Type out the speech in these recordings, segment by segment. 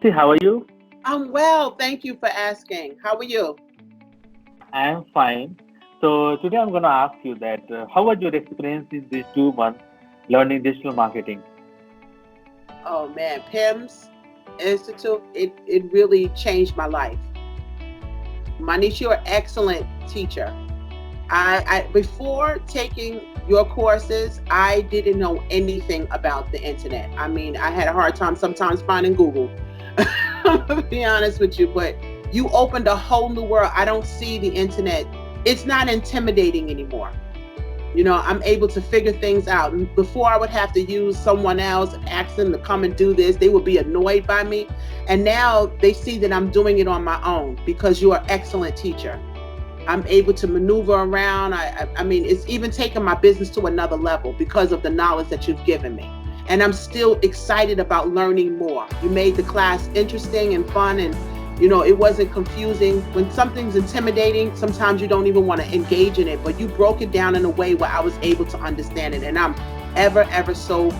See, how are you? I'm well. Thank you for asking. How are you? I am fine. So today I'm going to ask you that how was your experience in these 2 months learning digital marketing? Oh man, PIMS Institute, it really changed my life. Manish, you're an excellent teacher. I before taking your courses, I didn't know anything about the internet. I mean, I had a hard time sometimes finding Google. I'm gonna be honest with you, but you opened a whole new world. I don't see the internet. It's not intimidating anymore. I'm able to figure things out. Before I would have to use someone else and ask them to come and do this, they would be annoyed by me. And now they see that I'm doing it on my own because you're an excellent teacher. I'm able to maneuver around. I mean, it's even taken my business to another level because of the knowledge that you've given me. And I'm still excited about learning more. You made the class interesting and fun, and it wasn't confusing. When something's intimidating, sometimes you don't even want to engage in it, but you broke it down in a way where I was able to understand it. And I'm ever so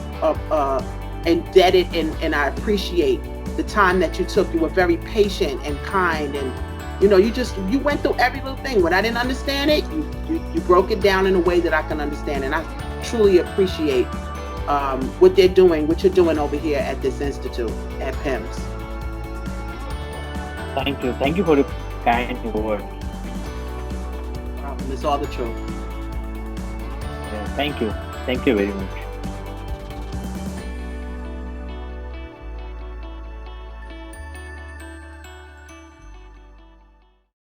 indebted, and I appreciate the time that you took. You were very patient and kind, and you went through every little thing. When I didn't understand it, you broke it down in a way that I can understand, and I truly appreciate what you're doing over here at this institute at PIMS. Thank you. Thank you for your kind words. It's all the truth. Yeah, thank you. Thank you very much.